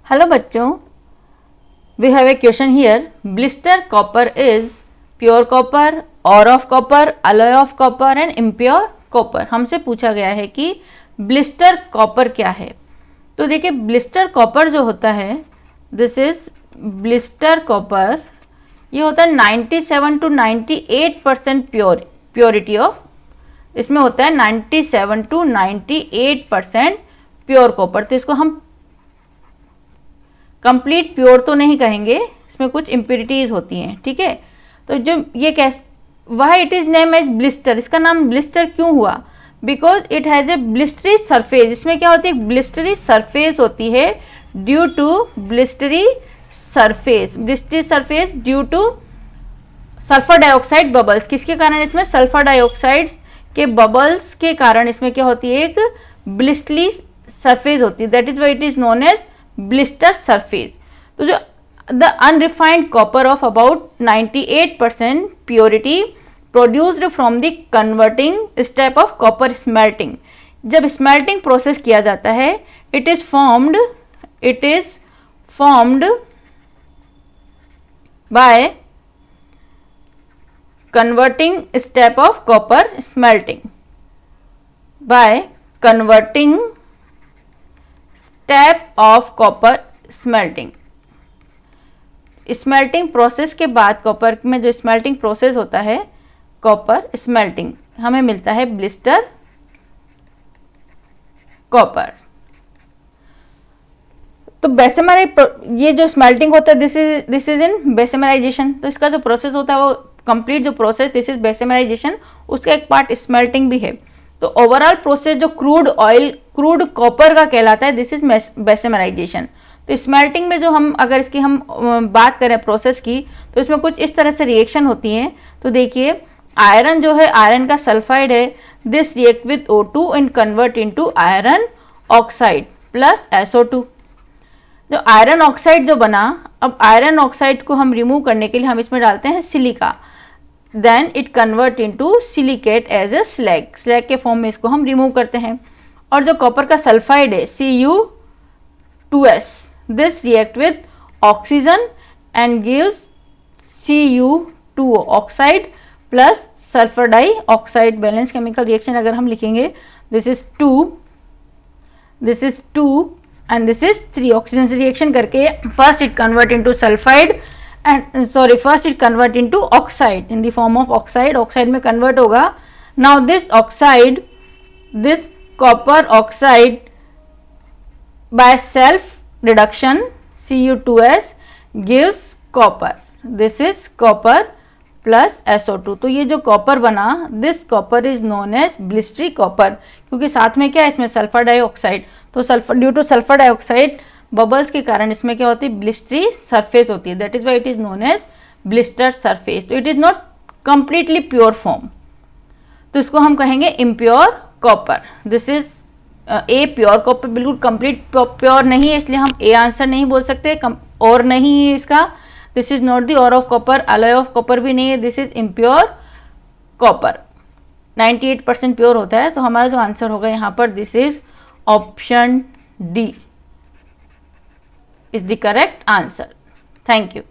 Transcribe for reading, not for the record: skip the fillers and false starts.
Hello बच्चों, we have a question here. Blister copper is pure copper, ore of copper, alloy of copper and impure copper. हमसे पूछा गया है कि blister copper क्या है. तो देखिए, ब्लिस्टर कॉपर जो होता है, दिस इज ब्लिस्टर कॉपर. ये होता है 97 to 98% प्योरिटी ऑफ. इसमें होता है 97 to 98% प्योर कॉपर. तो इसको हम कंप्लीट प्योर तो नहीं कहेंगे, इसमें कुछ इम्प्योरिटीज होती हैं. ठीक है, तो जो ये why it is name as blister. इसका नाम ब्लिस्टर क्यों हुआ? Because it has a blistery surface. इसमें क्या होती है? ब्लिस्टरी सरफेस होती है due to blistery surface. Blistery surface due to sulphur dioxide bubbles. किसके कारण? इसमें सल्फर डाइऑक्साइड के बबल्स के कारण इसमें क्या होती है? एक ब्लिस्टरी सरफेस होती है. That is why it is known as blister surface. तो जो the unrefined copper of about 98% purity produced from the converting step of copper smelting. जब स्मेल्टिंग प्रोसेस किया जाता है, it is formed by converting step of copper smelting. By converting step of copper smelting. Smelting process के बाद copper में जो smelting process होता है, कॉपर स्मेल्टिंग, हमें मिलता है ब्लिस्टर कॉपर. तो ये जो स्मेल्टिंग होता है, दिस इज इन बेसेमराइजेशन. तो इसका जो प्रोसेस होता है, वो कंप्लीट जो प्रोसेस, दिस इज बेसेमराइजेशन. उसका एक पार्ट स्मेल्टिंग भी है. तो ओवरऑल प्रोसेस जो क्रूड कॉपर का कहलाता है, दिस इज बेसेमराइजेशन. तो स्मेल्टिंग में जो अगर इसकी हम बात करें प्रोसेस की, तो इसमें कुछ इस तरह से रिएक्शन होती हैं. तो देखिए, आयरन जो है, आयरन का सल्फाइड है, this react with O2 and convert into iron oxide plus SO2. जो आयरन ऑक्साइड जो बना, अब आयरन ऑक्साइड को हम रिमूव करने के लिए हम इसमें डालते हैं silica. Then it convert into silicate as a slag. Slag के फॉर्म में इसको हम रिमूव करते हैं. और जो कॉपर का सल्फाइड है, Cu2S, this react with oxygen and gives Cu2O oxide plus sulphur dioxide. Balance chemical reaction अगर हम लिखेंगे, this is 2 and this is 3. Oxygen से रिएक्शन करके first it convert into sulphide first it convert into oxide in the form of oxide. Oxide में convert होगा. Now this copper oxide by self reduction Cu2S gives copper. This is copper plus SO2. तो ये जो copper बना, this copper is known as blistery copper, क्योंकि साथ में क्या है? इसमें सल्फर डाइऑक्साइड. तो due to sulphur dioxide bubbles के कारण इसमें क्या होती है? ब्लिस्टरी सरफेस होती है. That is why it is known as blister surface. तो it is not completely pure form. तो इसको हम कहेंगे impure copper. This is a pure copper. बिल्कुल कंप्लीट प्योर नहीं है, इसलिए हम ए आंसर नहीं बोल सकते. और नहीं है इसका. दिस इज नॉट दी और of copper, alloy of copper भी नहीं है. This is impure copper. 98% pure होता है. तो हमारा जो आंसर होगा यहाँ पर, this is option D is the correct answer. Thank you.